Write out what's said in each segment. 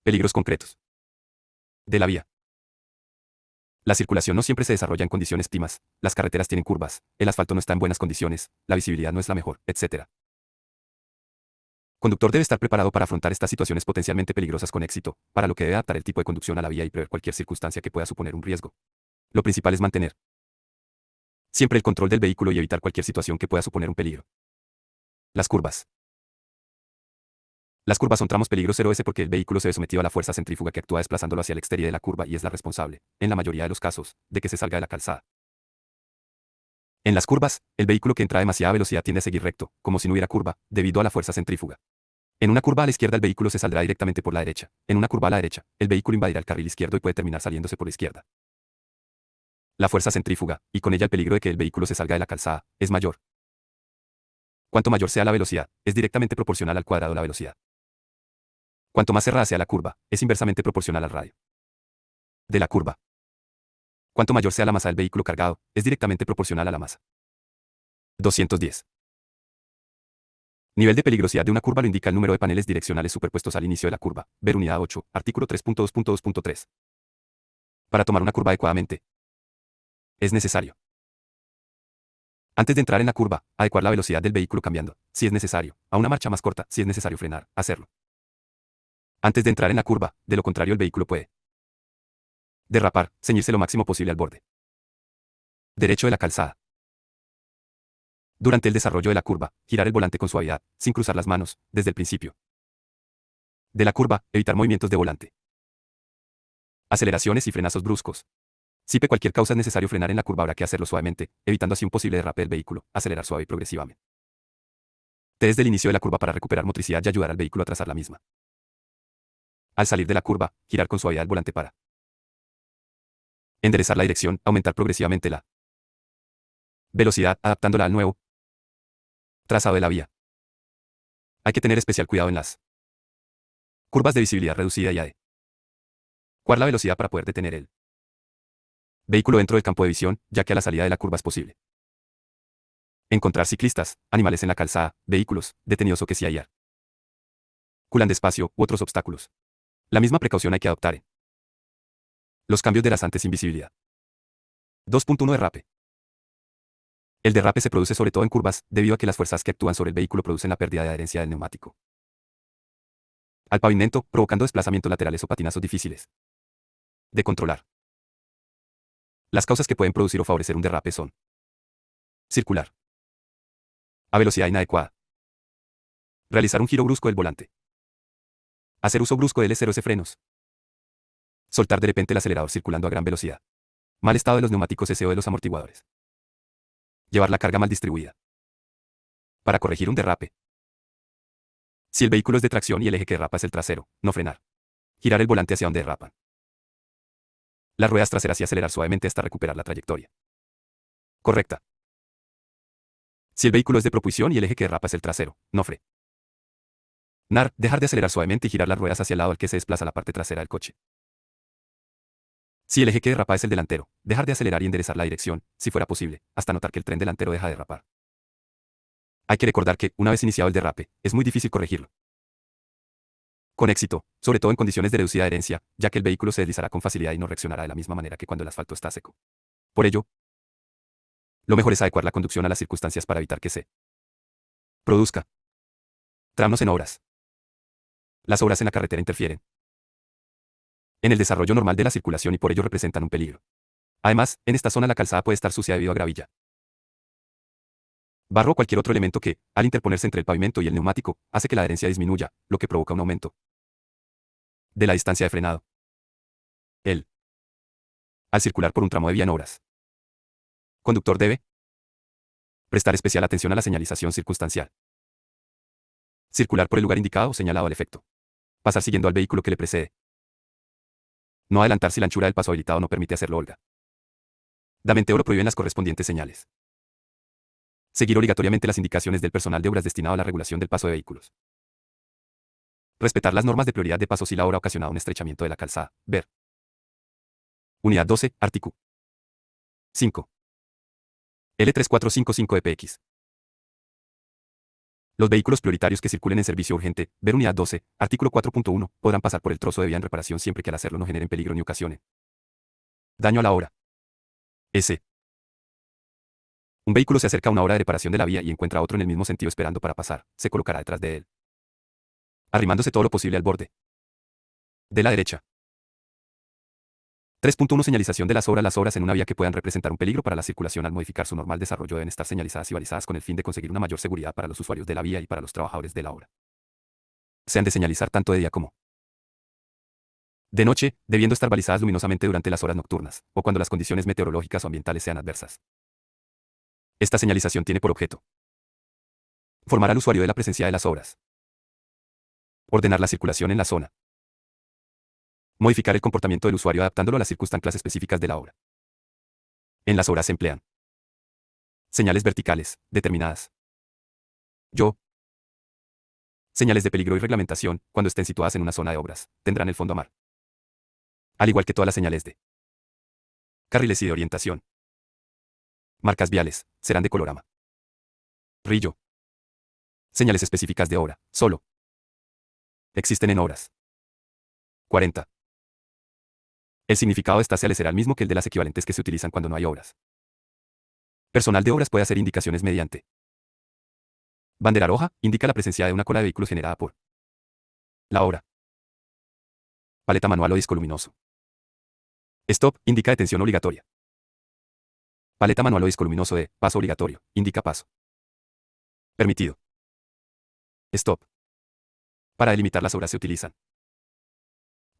Peligros concretos. De la vía. La circulación no siempre se desarrolla en condiciones óptimas, las carreteras tienen curvas, el asfalto no está en buenas condiciones, la visibilidad no es la mejor, etc. Conductor debe estar preparado para afrontar estas situaciones potencialmente peligrosas con éxito, para lo que debe adaptar el tipo de conducción a la vía y prever cualquier circunstancia que pueda suponer un riesgo. Lo principal es mantener siempre el control del vehículo y evitar cualquier situación que pueda suponer un peligro. Las curvas. Las curvas son tramos peligro 0S porque el vehículo se ve sometido a la fuerza centrífuga que actúa desplazándolo hacia el exterior de la curva y es la responsable, en la mayoría de los casos, de que se salga de la calzada. En las curvas, el vehículo que entra a demasiada velocidad tiende a seguir recto, como si no hubiera curva, debido a la fuerza centrífuga. En una curva a la izquierda el vehículo se saldrá directamente por la derecha. En una curva a la derecha, el vehículo invadirá el carril izquierdo y puede terminar saliéndose por la izquierda. La fuerza centrífuga, y con ella el peligro de que el vehículo se salga de la calzada, es mayor. Cuanto mayor sea la velocidad, es directamente proporcional al cuadrado de la velocidad. Cuanto más cerrada sea la curva, es inversamente proporcional al radio de la curva. Cuanto mayor sea la masa del vehículo cargado, es directamente proporcional a la masa. 210. Nivel de peligrosidad de una curva lo indica el número de paneles direccionales superpuestos al inicio de la curva. Ver unidad 8, artículo 3.2.2.3. Para tomar una curva adecuadamente, es necesario, antes de entrar en la curva, adecuar la velocidad del vehículo cambiando, si es necesario, a una marcha más corta, si es necesario frenar, hacerlo. Antes de entrar en la curva, de lo contrario el vehículo puede derrapar, ceñirse lo máximo posible al borde derecho de la calzada. Durante el desarrollo de la curva, girar el volante con suavidad, sin cruzar las manos, desde el principio de la curva, evitar movimientos de volante, aceleraciones y frenazos bruscos. Si por cualquier causa es necesario frenar en la curva habrá que hacerlo suavemente, evitando así un posible derrape del vehículo, acelerar suave y progresivamente. Desde el inicio de la curva para recuperar motricidad y ayudar al vehículo a trazar la misma. Al salir de la curva, girar con suavidad el volante para enderezar la dirección, aumentar progresivamente la velocidad, adaptándola al nuevo trazado de la vía. Hay que tener especial cuidado en las curvas de visibilidad reducida y adecuar la velocidad para poder detener el vehículo dentro del campo de visión, ya que a la salida de la curva es posible encontrar ciclistas, animales en la calzada, vehículos, detenidos o que sí hay culan despacio u otros obstáculos. La misma precaución hay que adoptar en los cambios de rasantes sin visibilidad. 2.1 Derrape. El derrape se produce sobre todo en curvas, debido a que las fuerzas que actúan sobre el vehículo producen la pérdida de adherencia del neumático al pavimento, provocando desplazamientos laterales o patinazos difíciles de controlar. Las causas que pueden producir o favorecer un derrape son circular a velocidad inadecuada, realizar un giro brusco del volante, hacer uso brusco del SRS frenos, soltar de repente el acelerador circulando a gran velocidad, mal estado de los neumáticos SO de los amortiguadores, llevar la carga mal distribuida. Para corregir un derrape, si el vehículo es de tracción y el eje que derrapa es el trasero, no frenar, girar el volante hacia donde derrapan las ruedas traseras y acelerar suavemente hasta recuperar la trayectoria correcta. Si el vehículo es de propulsión y el eje que derrapa es el trasero, no frenar, dejar de acelerar suavemente y girar las ruedas hacia el lado al que se desplaza la parte trasera del coche. Si el eje que derrapa es el delantero, dejar de acelerar y enderezar la dirección, si fuera posible, hasta notar que el tren delantero deja de derrapar. Hay que recordar que, una vez iniciado el derrape, es muy difícil corregirlo con éxito, sobre todo en condiciones de reducida adherencia, ya que el vehículo se deslizará con facilidad y no reaccionará de la misma manera que cuando el asfalto está seco. Por ello, lo mejor es adecuar la conducción a las circunstancias para evitar que se produzca tramos en obras. Las obras en la carretera interfieren en el desarrollo normal de la circulación y por ello representan un peligro. Además, en esta zona la calzada puede estar sucia debido a gravilla, barro o cualquier otro elemento que, al interponerse entre el pavimento y el neumático, hace que la adherencia disminuya, lo que provoca un aumento de la distancia de frenado. Al circular por un tramo de vía en obras, conductor debe prestar especial atención a la señalización circunstancial. Circular por el lugar indicado o señalado al efecto. Pasar siguiendo al vehículo que le precede. No adelantar si la anchura del paso habilitado no permite hacerlo holgadamente o lo prohíben las correspondientes señales. Seguir obligatoriamente las indicaciones del personal de obras destinado a la regulación del paso de vehículos. Respetar las normas de prioridad de paso si la obra ha ocasionado un estrechamiento de la calzada. Ver. Unidad 12, artículo 5. L3455 EPX. Los vehículos prioritarios que circulen en servicio urgente, ver unidad 12, artículo 4.1, podrán pasar por el trozo de vía en reparación siempre que al hacerlo no generen peligro ni ocasionen daño a la obra. S. Un vehículo se acerca a una obra de reparación de la vía y encuentra otro en el mismo sentido esperando para pasar, se colocará detrás de él, arrimándose todo lo posible al borde de la derecha. 3.1 Señalización de las obras. Las obras en una vía que puedan representar un peligro para la circulación al modificar su normal desarrollo deben estar señalizadas y balizadas con el fin de conseguir una mayor seguridad para los usuarios de la vía y para los trabajadores de la obra. Se han de señalizar tanto de día como de noche, debiendo estar balizadas luminosamente durante las horas nocturnas, o cuando las condiciones meteorológicas o ambientales sean adversas. Esta señalización tiene por objeto informar al usuario de la presencia de las obras, ordenar la circulación en la zona, modificar el comportamiento del usuario adaptándolo a las circunstancias específicas de la obra. En las obras se emplean señales verticales, determinadas. Señales de peligro y reglamentación, cuando estén situadas en una zona de obras, tendrán el fondo a mar. Al igual que todas las señales de carriles y de orientación. Marcas viales, serán de color amarillo. Señales específicas de obra, solo existen en obras. 40. El significado de estas señales será el mismo que el de las equivalentes que se utilizan cuando no hay obras. Personal de obras puede hacer indicaciones mediante bandera roja, indica la presencia de una cola de vehículos generada por la obra. Paleta manual o disco luminoso. Stop, indica detención obligatoria. Paleta manual o disco luminoso de paso obligatorio, indica paso permitido. Stop. Para delimitar las obras se utilizan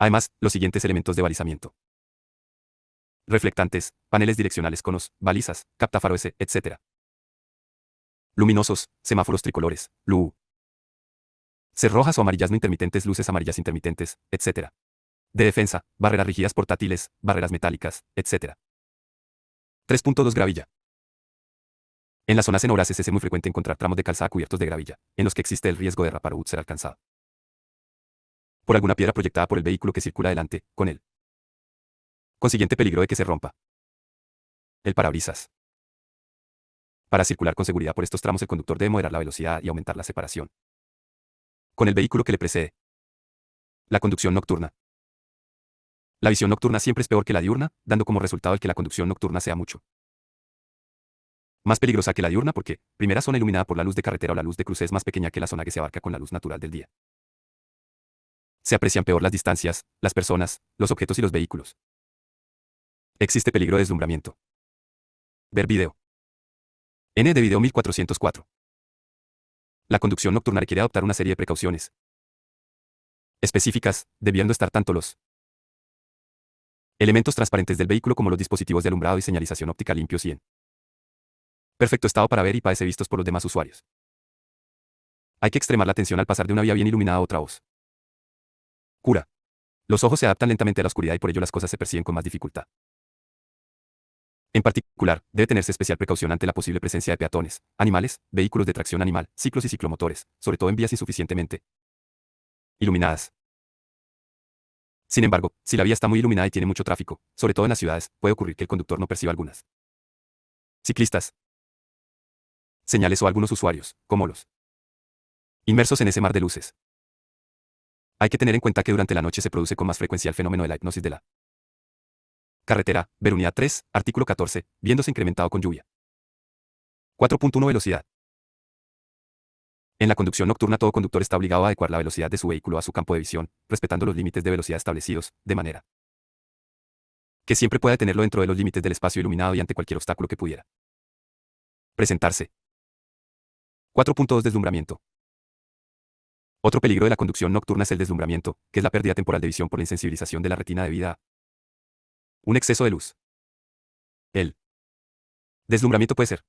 además los siguientes elementos de balizamiento: reflectantes, paneles direccionales, conos, balizas, captafaros, etc. Luminosos, semáforos tricolores, LU. Rojas o amarillas no intermitentes, luces amarillas intermitentes, etc. De defensa, barreras rígidas portátiles, barreras metálicas, etc. 3.2 Gravilla. En las zonas en obras es muy frecuente encontrar tramos de calzada cubiertos de gravilla, en los que existe el riesgo de derrapar o ser alcanzado por alguna piedra proyectada por el vehículo que circula delante, con el consiguiente peligro de que se rompa el parabrisas. Para circular con seguridad por estos tramos, el conductor debe moderar la velocidad y aumentar la separación con el vehículo que le precede. La conducción nocturna. La visión nocturna siempre es peor que la diurna, dando como resultado el que la conducción nocturna sea mucho más peligrosa que la diurna porque, primera zona iluminada por la luz de carretera o la luz de cruce es más pequeña que la zona que se abarca con la luz natural del día. Se aprecian peor las distancias, las personas, los objetos y los vehículos. Existe peligro de deslumbramiento. Ver video. N de video 1404. La conducción nocturna requiere adoptar una serie de precauciones específicas, debiendo estar tanto los elementos transparentes del vehículo como los dispositivos de alumbrado y señalización óptica limpios y en perfecto estado para ver y para ser vistos por los demás usuarios. Hay que extremar la atención al pasar de una vía bien iluminada a otra oscura. Los ojos se adaptan lentamente a la oscuridad y por ello las cosas se perciben con más dificultad. En particular, debe tenerse especial precaución ante la posible presencia de peatones, animales, vehículos de tracción animal, ciclos y ciclomotores, sobre todo en vías insuficientemente iluminadas. Sin embargo, si la vía está muy iluminada y tiene mucho tráfico, sobre todo en las ciudades, puede ocurrir que el conductor no perciba algunas ciclistas, señales o algunos usuarios, como los inmersos en ese mar de luces. Hay que tener en cuenta que durante la noche se produce con más frecuencia el fenómeno de la hipnosis de la carretera, ver unidad 3, artículo 14, viéndose incrementado con lluvia. 4.1 Velocidad. En la conducción nocturna todo conductor está obligado a adecuar la velocidad de su vehículo a su campo de visión, respetando los límites de velocidad establecidos, de manera que siempre pueda detenerlo dentro de los límites del espacio iluminado y ante cualquier obstáculo que pudiera presentarse. 4.2 Deslumbramiento. Otro peligro de la conducción nocturna es el deslumbramiento, que es la pérdida temporal de visión por la insensibilización de la retina debido a un exceso de luz. El deslumbramiento puede ser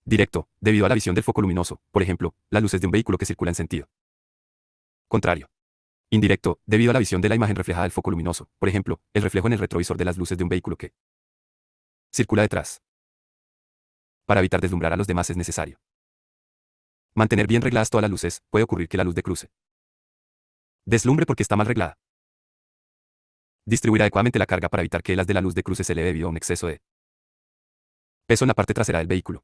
directo, debido a la visión del foco luminoso, por ejemplo, las luces de un vehículo que circula en sentido contrario. Indirecto, debido a la visión de la imagen reflejada del foco luminoso, por ejemplo, el reflejo en el retrovisor de las luces de un vehículo que circula detrás. Para evitar deslumbrar a los demás es necesario mantener bien regladas todas las luces. Puede ocurrir que la luz de cruce deslumbre porque está mal reglada. Distribuir adecuadamente la carga para evitar que las de la luz de cruce se eleve debido a un exceso de peso en la parte trasera del vehículo.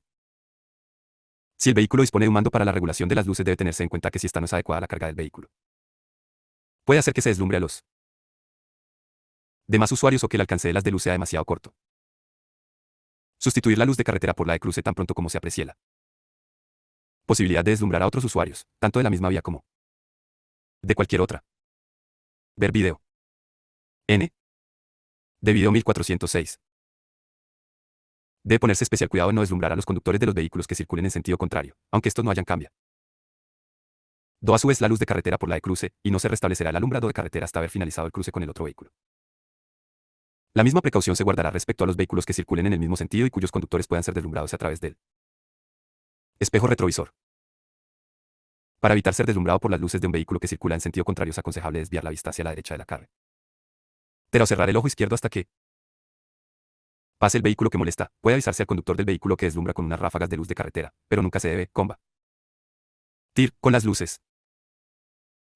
Si el vehículo dispone de un mando para la regulación de las luces, debe tenerse en cuenta que si esta no es adecuada la carga del vehículo, puede hacer que se deslumbre a los demás usuarios o que el alcance de las de luz sea demasiado corto. Sustituir la luz de carretera por la de cruce tan pronto como se aprecie la posibilidad de deslumbrar a otros usuarios, tanto de la misma vía como de cualquier otra. Ver video. N. De video 1406. Debe ponerse especial cuidado en no deslumbrar a los conductores de los vehículos que circulen en sentido contrario, aunque estos no hayan cambiado a su vez la luz de carretera por la de cruce, y no se restablecerá el alumbrado de carretera hasta haber finalizado el cruce con el otro vehículo. La misma precaución se guardará respecto a los vehículos que circulen en el mismo sentido y cuyos conductores puedan ser deslumbrados a través del espejo retrovisor. Para evitar ser deslumbrado por las luces de un vehículo que circula en sentido contrario, es aconsejable desviar la vista hacia la derecha de la carretera o cerrar el ojo izquierdo hasta que pase el vehículo que molesta. Puede avisarse al conductor del vehículo que deslumbra con unas ráfagas de luz de carretera, pero nunca se debe combatir con las luces.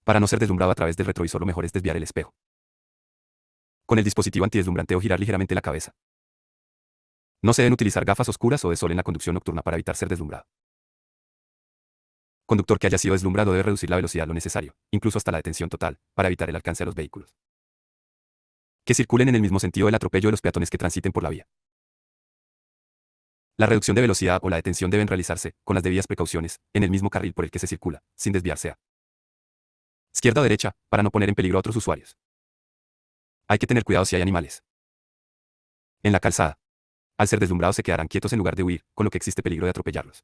Para no ser deslumbrado a través del retrovisor, lo mejor es desviar el espejo con el dispositivo antideslumbrante o girar ligeramente la cabeza. No se deben utilizar gafas oscuras o de sol en la conducción nocturna para evitar ser deslumbrado. Conductor que haya sido deslumbrado debe reducir la velocidad lo necesario, incluso hasta la detención total, para evitar el alcance a los vehículos que circulen en el mismo sentido del atropello de los peatones que transiten por la vía. La reducción de velocidad o la detención deben realizarse, con las debidas precauciones, en el mismo carril por el que se circula, sin desviarse a izquierda o derecha, para no poner en peligro a otros usuarios. Hay que tener cuidado si hay animales en la calzada. Al ser deslumbrados se quedarán quietos en lugar de huir, con lo que existe peligro de atropellarlos.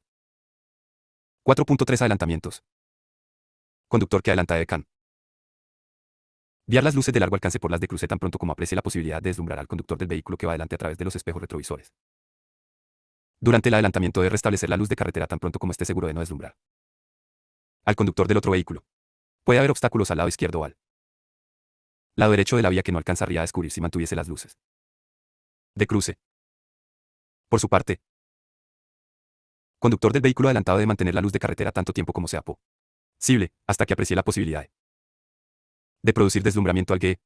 4.3 Adelantamientos. Conductor que adelanta debe cambiar las luces de largo alcance por las de cruce tan pronto como aprecie la posibilidad de deslumbrar al conductor del vehículo que va adelante a través de los espejos retrovisores. Durante el adelantamiento debe restablecer la luz de carretera tan pronto como esté seguro de no deslumbrar al conductor del otro vehículo. Puede haber obstáculos al lado izquierdo o al lado derecho de la vía que no alcanzaría a descubrir si mantuviese las luces de cruce. Por su parte, conductor del vehículo adelantado debe mantener la luz de carretera tanto tiempo como sea posible, hasta que aprecie la posibilidad de producir deslumbramiento al que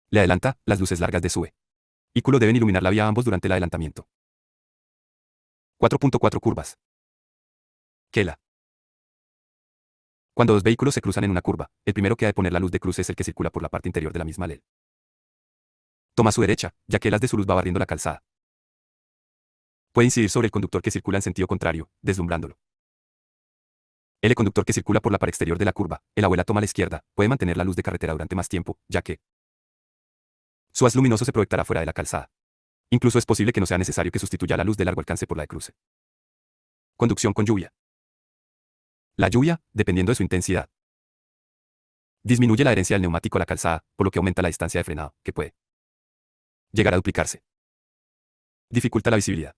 le adelanta. Las luces largas de su vehículo deben iluminar la vía a ambos durante el adelantamiento. 4.4 Curvas. Cuando dos vehículos se cruzan en una curva, el primero que ha de poner la luz de cruce es el que circula por la parte interior de la misma ley. Toma a su derecha, ya que el haz de su luz va barriendo la calzada. Puede incidir sobre el conductor que circula en sentido contrario, deslumbrándolo. El conductor que circula por la pared exterior de la curva, el abuela toma a la izquierda, puede mantener la luz de carretera durante más tiempo, ya que su haz luminoso se proyectará fuera de la calzada. Incluso es posible que no sea necesario que sustituya la luz de largo alcance por la de cruce. Conducción con lluvia. La lluvia, dependiendo de su intensidad, disminuye la adherencia del neumático a la calzada, por lo que aumenta la distancia de frenado, que puede llegar a duplicarse. Dificulta la visibilidad.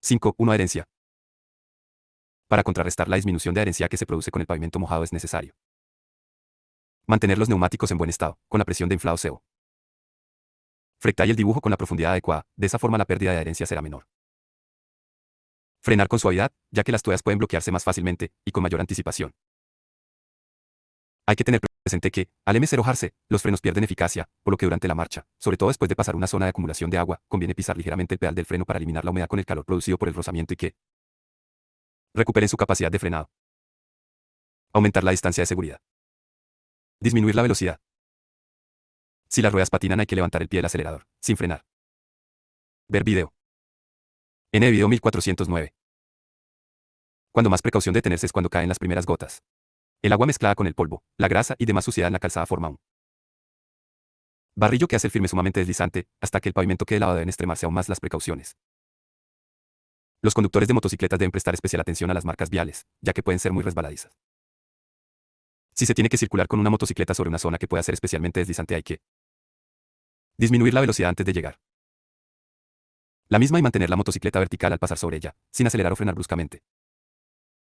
5.1 Adherencia. Para contrarrestar la disminución de adherencia que se produce con el pavimento mojado es necesario mantener los neumáticos en buen estado, con la presión de inflado CO. Fretar el dibujo con la profundidad adecuada, de esa forma la pérdida de adherencia será menor. Frenar con suavidad, ya que las tuercas pueden bloquearse más fácilmente, y con mayor anticipación. Hay que tener presente que, al M0jarse, los frenos pierden eficacia, por lo que durante la marcha, sobre todo después de pasar una zona de acumulación de agua, conviene pisar ligeramente el pedal del freno para eliminar la humedad con el calor producido por el rozamiento y que recuperen su capacidad de frenado. Aumentar la distancia de seguridad. Disminuir la velocidad. Si las ruedas patinan hay que levantar el pie del acelerador, sin frenar. Ver video. N de video 1409. Cuando más precaución de tenerse es cuando caen las primeras gotas. El agua mezclada con el polvo, la grasa y demás suciedad en la calzada forma un barrillo que hace el firme sumamente deslizante, hasta que el pavimento quede lavado deben extremarse aún más las precauciones. Los conductores de motocicletas deben prestar especial atención a las marcas viales, ya que pueden ser muy resbaladizas. Si se tiene que circular con una motocicleta sobre una zona que pueda ser especialmente deslizante hay que disminuir la velocidad antes de llegar la misma y mantener la motocicleta vertical al pasar sobre ella, sin acelerar o frenar bruscamente.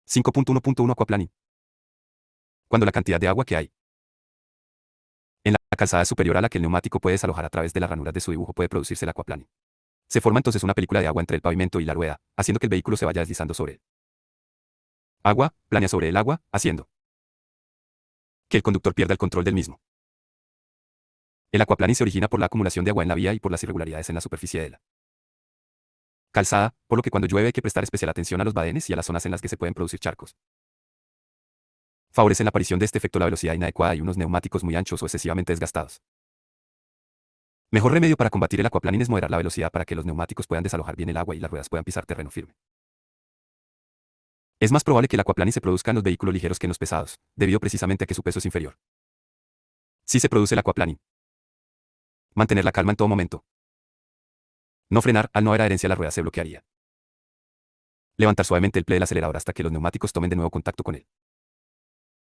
5.1.1 Aquaplaning. Cuando la cantidad de agua que hay en la calzada es superior a la que el neumático puede desalojar a través de las ranuras de su dibujo, puede producirse el aquaplaning. Se forma entonces una película de agua entre el pavimento y la rueda, haciendo que el vehículo se vaya deslizando sobre él. Agua, planea sobre el agua, haciendo que el conductor pierda el control del mismo. El aquaplaning se origina por la acumulación de agua en la vía y por las irregularidades en la superficie de la Calzada, por lo que cuando llueve hay que prestar especial atención a los badenes y a las zonas en las que se pueden producir charcos. Favorecen la aparición de este efecto la velocidad inadecuada y unos neumáticos muy anchos o excesivamente desgastados. Mejor remedio para combatir el aquaplaning es moderar la velocidad para que los neumáticos puedan desalojar bien el agua y las ruedas puedan pisar terreno firme. Es más probable que el aquaplaning se produzca en los vehículos ligeros que en los pesados, debido precisamente a que su peso es inferior. Si se produce el aquaplaning, mantener la calma en todo momento. No frenar, al no haber adherencia la rueda se bloquearía. Levantar suavemente el pie del acelerador hasta que los neumáticos tomen de nuevo contacto con él.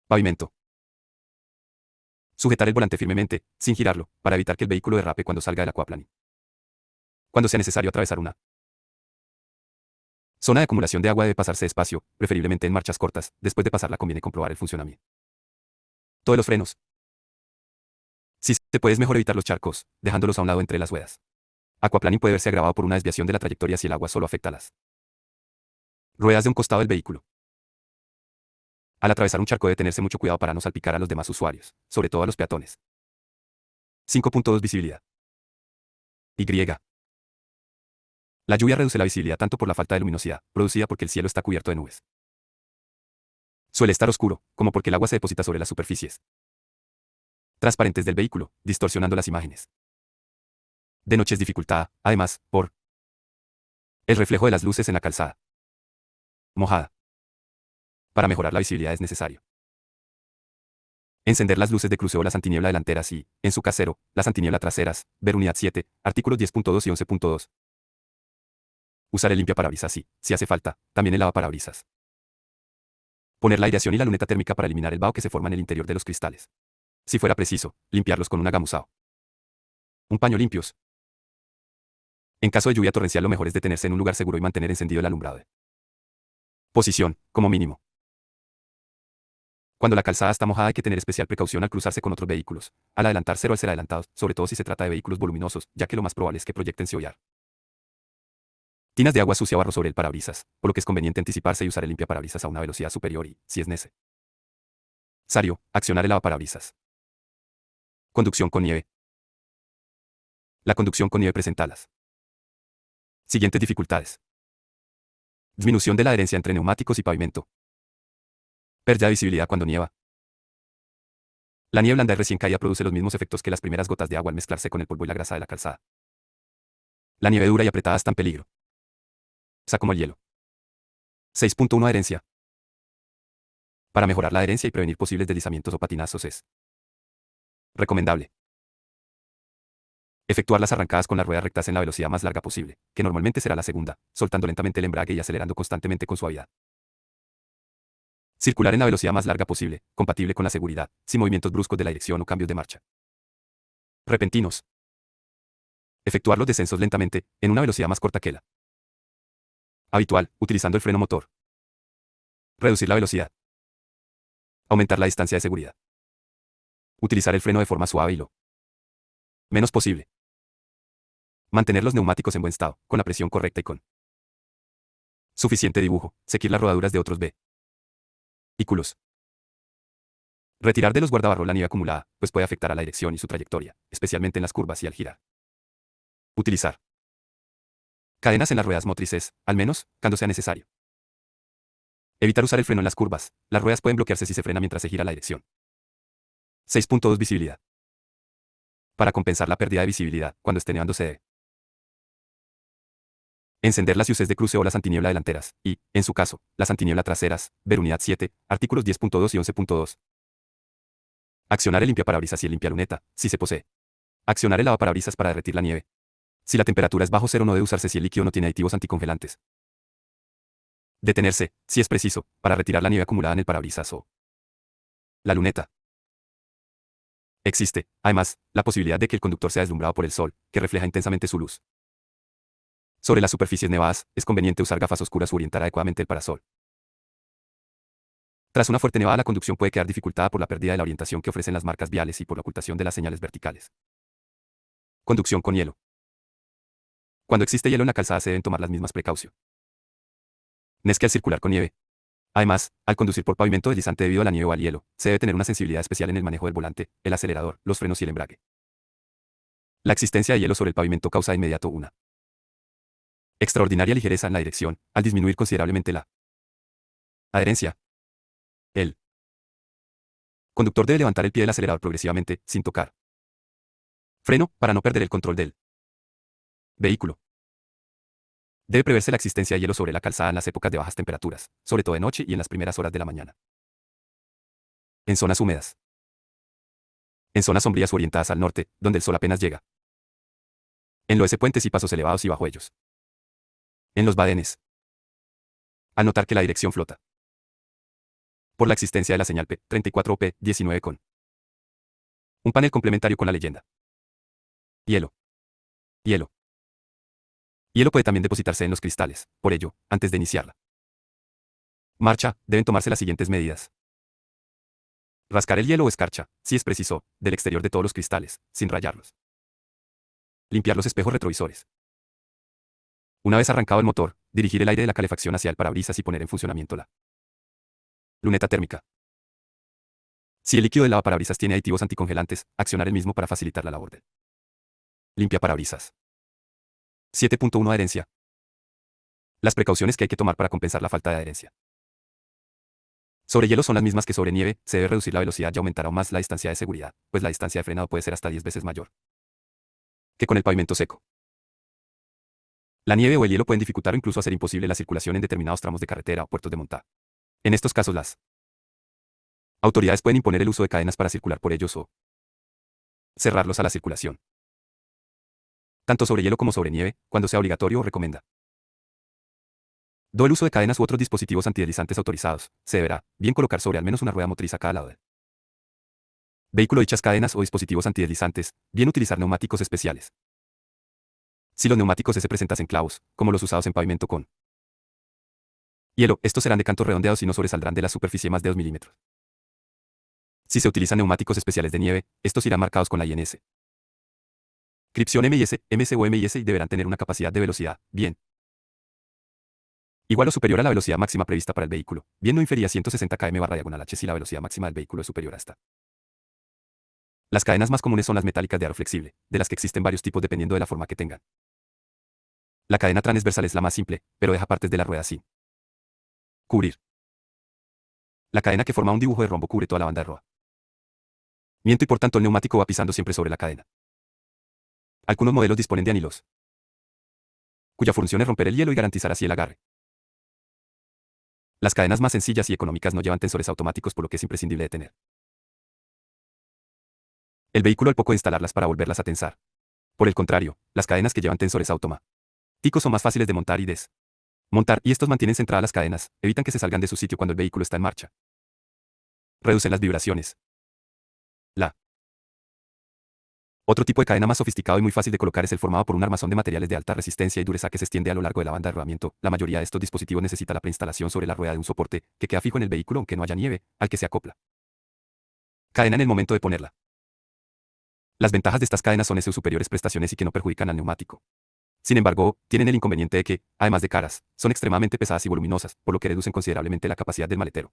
Pavimento. Sujetar el volante firmemente, sin girarlo, para evitar que el vehículo derrape cuando salga del aquaplaning. Cuando sea necesario atravesar una zona de acumulación de agua debe pasarse despacio, preferiblemente en marchas cortas, después de pasarla conviene comprobar el funcionamiento de los frenos. Si se puede es mejor evitar los charcos, dejándolos a un lado entre las ruedas. Aquaplaning puede verse agravado por una desviación de la trayectoria si el agua solo afecta a las ruedas de un costado del vehículo. Al atravesar un charco debe tenerse mucho cuidado para no salpicar a los demás usuarios, sobre todo a los peatones. 5.2 Visibilidad. Y. La lluvia reduce la visibilidad tanto por la falta de luminosidad, producida porque el cielo está cubierto de nubes. Suele estar oscuro, como porque el agua se deposita sobre las superficies transparentes del vehículo, distorsionando las imágenes. De noche es dificultada, además, por el reflejo de las luces en la calzada mojada. Para mejorar la visibilidad es necesario encender las luces de cruceo o las antiniebla delanteras y, en su casero, las antiniebla traseras, ver unidad 7, artículos 10.2 y 11.2. Usar el limpiaparabrisas si hace falta, también el lavaparabrisas. Poner la aireación y la luneta térmica para eliminar el vaho que se forma en el interior de los cristales. Si fuera preciso, limpiarlos con un agamuzado. Un paño limpios. En caso de lluvia torrencial lo mejor es detenerse en un lugar seguro y mantener encendido el alumbrado. Posición, como mínimo. Cuando la calzada está mojada hay que tener especial precaución al cruzarse con otros vehículos, al adelantarse o al ser adelantados, sobre todo si se trata de vehículos voluminosos, ya que lo más probable es que proyecten cebolla. Tinas de agua sucia o barro sobre el parabrisas, por lo que es conveniente anticiparse y usar el limpiaparabrisas a una velocidad superior y, si es necesario, accionar el lavaparabrisas. Conducción con nieve. La conducción con nieve presenta las siguientes dificultades. Disminución de la adherencia entre neumáticos y pavimento. Pérdida de visibilidad cuando nieva. La nieve blanda y recién caída produce los mismos efectos que las primeras gotas de agua al mezclarse con el polvo y la grasa de la calzada. La nieve dura y apretada está en peligro. Como el hielo. 6.1 Adherencia. Para mejorar la adherencia y prevenir posibles deslizamientos o patinazos es recomendable efectuar las arrancadas con las ruedas rectas en la velocidad más larga posible, que normalmente será la segunda, soltando lentamente el embrague y acelerando constantemente con suavidad. Circular en la velocidad más larga posible, compatible con la seguridad, sin movimientos bruscos de la dirección o cambios de marcha repentinos. Efectuar los descensos lentamente, en una velocidad más corta que la habitual, utilizando el freno motor. Reducir la velocidad. Aumentar la distancia de seguridad. Utilizar el freno de forma suave y lo menos posible. Mantener los neumáticos en buen estado, con la presión correcta y con suficiente dibujo. Sequir las rodaduras de otros vehículos. Retirar de los guardabarros la nieve acumulada, pues puede afectar a la dirección y su trayectoria, especialmente en las curvas y al girar. Utilizar cadenas en las ruedas motrices, al menos, cuando sea necesario. Evitar usar el freno en las curvas. Las ruedas pueden bloquearse si se frena mientras se gira la dirección. 6.2 Visibilidad. Para compensar la pérdida de visibilidad, cuando esté nevando se debe encender las luces de cruceo o las antiniebla delanteras, y, en su caso, las antiniebla traseras, ver unidad 7, artículos 10.2 y 11.2. Accionar el limpiaparabrisas y el limpialuneta, si se posee. Accionar el lavaparabrisas para derretir la nieve. Si la temperatura es bajo cero no debe usarse si el líquido no tiene aditivos anticongelantes. Detenerse, si es preciso, para retirar la nieve acumulada en el parabrisas o la luneta. Existe, además, la posibilidad de que el conductor sea deslumbrado por el sol, que refleja intensamente su luz. Sobre las superficies nevadas, es conveniente usar gafas oscuras u orientar adecuadamente el parasol. Tras una fuerte nevada la conducción puede quedar dificultada por la pérdida de la orientación que ofrecen las marcas viales y por la ocultación de las señales verticales. Conducción con hielo. Cuando existe hielo en la calzada se deben tomar las mismas precauciones que al circular con nieve. Además, al conducir por pavimento deslizante debido a la nieve o al hielo, se debe tener una sensibilidad especial en el manejo del volante, el acelerador, los frenos y el embrague. La existencia de hielo sobre el pavimento causa de inmediato una Extraordinaria ligereza en la dirección, al disminuir considerablemente la adherencia. El conductor debe levantar el pie del acelerador progresivamente, sin tocar freno, para no perder el control del vehículo. Debe preverse la existencia de hielo sobre la calzada en las épocas de bajas temperaturas, sobre todo de noche y en las primeras horas de la mañana. En zonas húmedas. En zonas sombrías o orientadas al norte, donde el sol apenas llega. En los puentes y pasos elevados y bajo ellos. En los badenes. Al notar que la dirección flota. Por la existencia de la señal P34 o P19 con un panel complementario con la leyenda. Hielo. Hielo. Hielo puede también depositarse en los cristales, por ello, antes de iniciar la marcha, deben tomarse las siguientes medidas. Rascar el hielo o escarcha, si es preciso, del exterior de todos los cristales, sin rayarlos. Limpiar los espejos retrovisores. Una vez arrancado el motor, dirigir el aire de la calefacción hacia el parabrisas y poner en funcionamiento la luneta térmica. Si el líquido del lavaparabrisas tiene aditivos anticongelantes, accionar el mismo para facilitar la labor de limpia parabrisas. 7.1 Adherencia. Las precauciones que hay que tomar para compensar la falta de adherencia. Sobre hielo son las mismas que sobre nieve, se debe reducir la velocidad y aumentar aún más la distancia de seguridad, pues la distancia de frenado puede ser hasta 10 veces mayor que con el pavimento seco. La nieve o el hielo pueden dificultar o incluso hacer imposible la circulación en determinados tramos de carretera o puertos de montaje. En estos casos las autoridades pueden imponer el uso de cadenas para circular por ellos o cerrarlos a la circulación. Tanto sobre hielo como sobre nieve, cuando sea obligatorio o recomienda. Do el uso de cadenas u otros dispositivos antideslizantes autorizados, se deberá, bien colocar sobre al menos una rueda motriz a cada lado del vehículo dichas cadenas o dispositivos antideslizantes, bien utilizar neumáticos especiales. Si los neumáticos se presentasen clavos, como los usados en pavimento con hielo, estos serán de cantos redondeados y no sobresaldrán de la superficie más de 2 milímetros. Si se utilizan neumáticos especiales de nieve, estos irán marcados con la INS. Inscripción MIS, MS o MIS y deberán tener una capacidad de velocidad, bien, igual o superior a la velocidad máxima prevista para el vehículo, bien no inferior a 160 km/h si la velocidad máxima del vehículo es superior a esta. Las cadenas más comunes son las metálicas de aro flexible, de las que existen varios tipos dependiendo de la forma que tengan. La cadena transversal es la más simple, pero deja partes de la rueda sin cubrir. La cadena que forma un dibujo de rombo cubre toda la banda de roa. Miento y por tanto el neumático va pisando siempre sobre la cadena. Algunos modelos disponen de anilos, cuya función es romper el hielo y garantizar así el agarre. Las cadenas más sencillas y económicas no llevan tensores automáticos, por lo que es imprescindible de tener el vehículo al poco de instalarlas para volverlas a tensar. Por el contrario, las cadenas que llevan tensores automáticos son más fáciles de montar y desmontar, y estos mantienen centradas las cadenas, evitan que se salgan de su sitio cuando el vehículo está en marcha. Reducen las vibraciones. Otro tipo de cadena más sofisticado y muy fácil de colocar es el formado por un armazón de materiales de alta resistencia y dureza que se extiende a lo largo de la banda de rodamiento. La mayoría de estos dispositivos necesita la preinstalación sobre la rueda de un soporte que queda fijo en el vehículo aunque no haya nieve, al que se acopla cadena en el momento de ponerla. Las ventajas de estas cadenas son sus superiores prestaciones y que no perjudican al neumático. Sin embargo, tienen el inconveniente de que, además de caras, son extremadamente pesadas y voluminosas, por lo que reducen considerablemente la capacidad del maletero.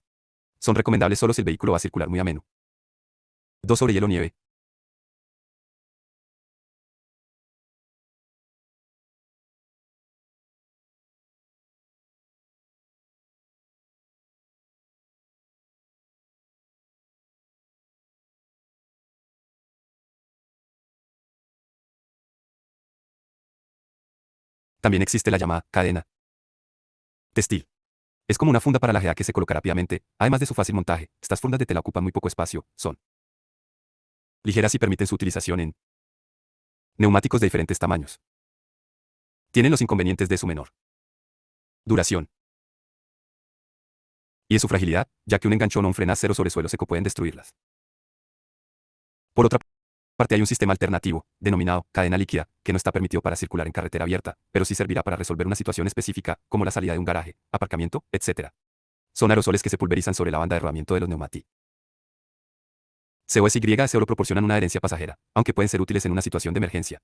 Son recomendables solo si el vehículo va a circular muy ameno. 2 sobre hielo nieve. También existe la llamada cadena textil. Es como una funda para la GA que se coloca rápidamente, además de su fácil montaje. Estas fundas de tela ocupan muy poco espacio, son ligeras y permiten su utilización en neumáticos de diferentes tamaños. Tienen los inconvenientes de su menor duración y de su fragilidad, ya que un enganchón o un frenacero sobre suelo seco pueden destruirlas. Por otra parte, hay un sistema alternativo, denominado cadena líquida, que no está permitido para circular en carretera abierta, pero sí servirá para resolver una situación específica, como la salida de un garaje, aparcamiento, etc. Son aerosoles que se pulverizan sobre la banda de rodamiento de los neumáticos. COSY solo proporcionan una adherencia pasajera, aunque pueden ser útiles en una situación de emergencia.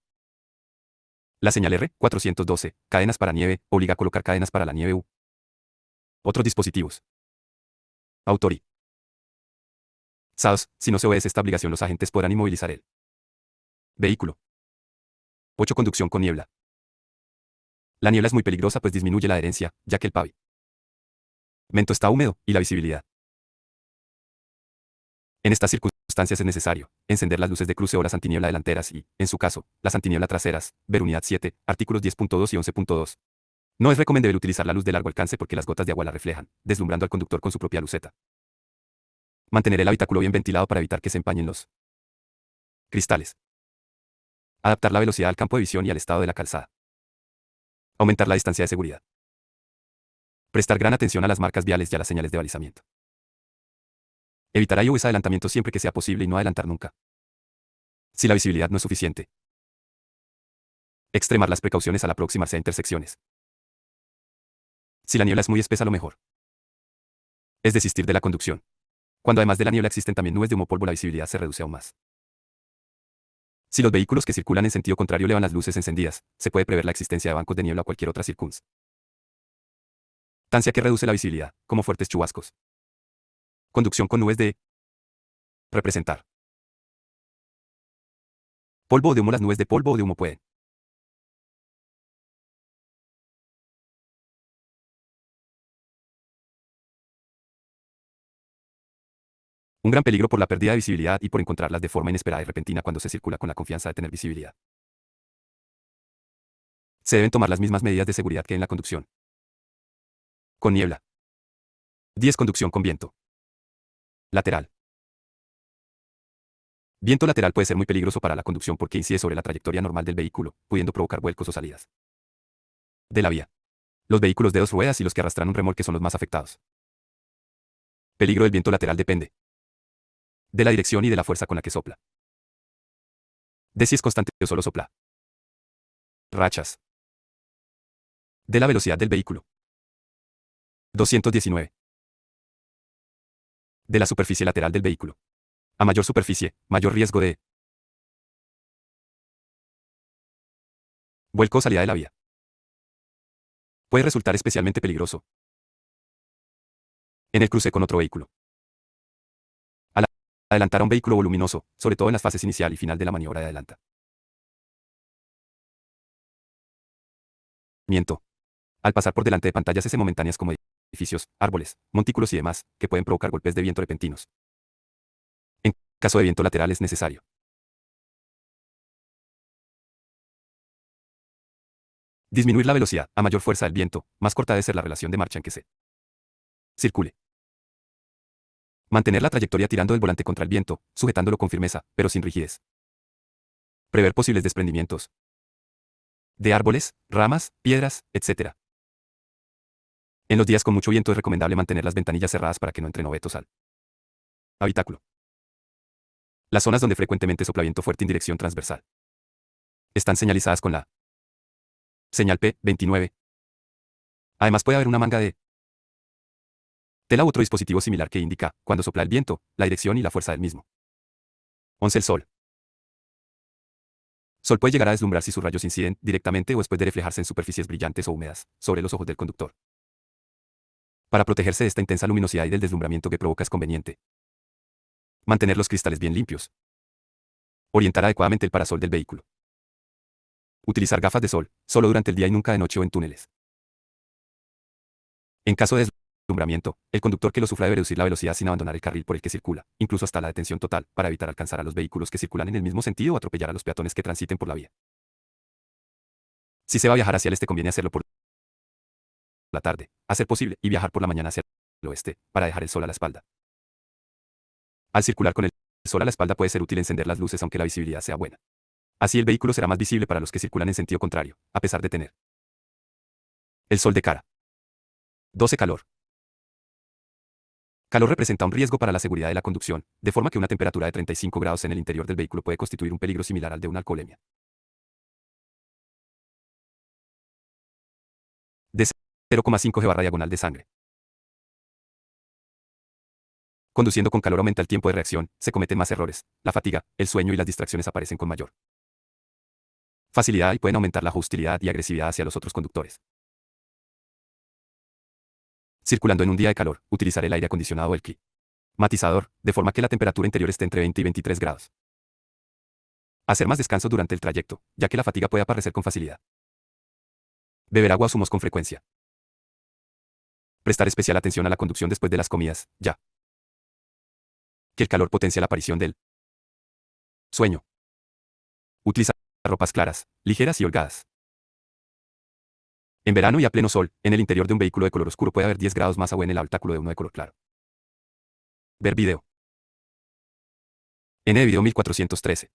La señal R412, cadenas para nieve, obliga a colocar cadenas para la nieve U. Otros dispositivos. Autori. SAOS, si no se obedece esta obligación, los agentes podrán inmovilizar el vehículo. 8. Conducción con niebla. La niebla es muy peligrosa pues disminuye la adherencia, ya que el pavimento está húmedo y la visibilidad. En estas circunstancias es necesario encender las luces de cruce o las antiniebla delanteras y, en su caso, las antiniebla traseras. Ver unidad 7, artículos 10.2 y 11.2. No es recomendable utilizar la luz de largo alcance porque las gotas de agua la reflejan, deslumbrando al conductor con su propia luceta. Mantener el habitáculo bien ventilado para evitar que se empañen los cristales. Adaptar la velocidad al campo de visión y al estado de la calzada. Aumentar la distancia de seguridad. Prestar gran atención a las marcas viales y a las señales de balizamiento. Evitar IOS adelantamiento siempre que sea posible y no adelantar nunca. Si la visibilidad no es suficiente. Extremar las precauciones al aproximarse a intersecciones. Si la niebla es muy espesa, lo mejor es desistir de la conducción. Cuando además de la niebla existen también nubes de humo o polvo, la visibilidad se reduce aún más. Si los vehículos que circulan en sentido contrario elevan las luces encendidas, se puede prever la existencia de bancos de niebla o cualquier otra circunstancia que reduce la visibilidad, como fuertes chubascos. Conducción con nubes de representar. Polvo o de humo. Las nubes de polvo o de humo pueden un gran peligro por la pérdida de visibilidad y por encontrarlas de forma inesperada y repentina cuando se circula con la confianza de tener visibilidad. Se deben tomar las mismas medidas de seguridad que en la conducción con niebla. 10. Conducción con viento lateral. Viento lateral puede ser muy peligroso para la conducción porque incide sobre la trayectoria normal del vehículo, pudiendo provocar vuelcos o salidas de la vía. Los vehículos de dos ruedas y los que arrastran un remolque son los más afectados. Peligro del viento lateral depende de la dirección y de la fuerza con la que sopla. De si es constante o solo sopla. Rachas. De la velocidad del vehículo. 219. De la superficie lateral del vehículo. A mayor superficie, mayor riesgo de vuelco o salida de la vía. Puede resultar especialmente peligroso en el cruce con otro vehículo. Al adelantar a un vehículo voluminoso, sobre todo en las fases inicial y final de la maniobra de adelantamiento. Al pasar por delante de pantallas momentáneas como edificios, árboles, montículos y demás, que pueden provocar golpes de viento repentinos. En caso de viento lateral es necesario disminuir la velocidad. A mayor fuerza del viento, más corta debe ser la relación de marcha en que se circule. Mantener la trayectoria tirando del volante contra el viento, sujetándolo con firmeza, pero sin rigidez. Prever posibles desprendimientos de árboles, ramas, piedras, etc. En los días con mucho viento es recomendable mantener las ventanillas cerradas para que no entren obetos al habitáculo. Las zonas donde frecuentemente sopla viento fuerte en dirección transversal están señalizadas con la señal P29. Además puede haber una manga de tela u otro dispositivo similar que indica, cuando sopla el viento, la dirección y la fuerza del mismo. 11. El sol. Sol puede llegar a deslumbrar si sus rayos inciden directamente o después de reflejarse en superficies brillantes o húmedas, sobre los ojos del conductor. Para protegerse de esta intensa luminosidad y del deslumbramiento que provoca es conveniente mantener los cristales bien limpios. Orientar adecuadamente el parasol del vehículo. Utilizar gafas de sol, solo durante el día y nunca de noche o en túneles. En caso de deslumbramiento, el conductor que lo sufra debe reducir la velocidad sin abandonar el carril por el que circula, incluso hasta la detención total, para evitar alcanzar a los vehículos que circulan en el mismo sentido o atropellar a los peatones que transiten por la vía. Si se va a viajar hacia el este, conviene hacerlo por la tarde, a ser posible, y viajar por la mañana hacia el oeste, para dejar el sol a la espalda. Al circular con el sol a la espalda puede ser útil encender las luces aunque la visibilidad sea buena. Así el vehículo será más visible para los que circulan en sentido contrario, a pesar de tener el sol de cara. 12. Calor. Calor representa un riesgo para la seguridad de la conducción, de forma que una temperatura de 35 grados en el interior del vehículo puede constituir un peligro similar al de una alcoholemia. De 0,5 g/diagonal de sangre. Conduciendo con calor aumenta el tiempo de reacción, se cometen más errores, la fatiga, el sueño y las distracciones aparecen con mayor facilidad y pueden aumentar la hostilidad y agresividad hacia los otros conductores. Circulando en un día de calor, utilizar el aire acondicionado o el climatizador, de forma que la temperatura interior esté entre 20 y 23 grados. Hacer más descanso durante el trayecto, ya que la fatiga puede aparecer con facilidad. Beber agua o zumos con frecuencia. Prestar especial atención a la conducción después de las comidas, ya que el calor potencia la aparición del sueño. Utilizar ropas claras, ligeras y holgadas. En verano y a pleno sol, en el interior de un vehículo de color oscuro puede haber 10 grados más agua en el habitáculo de uno de color claro. Ver video. N de video 1413.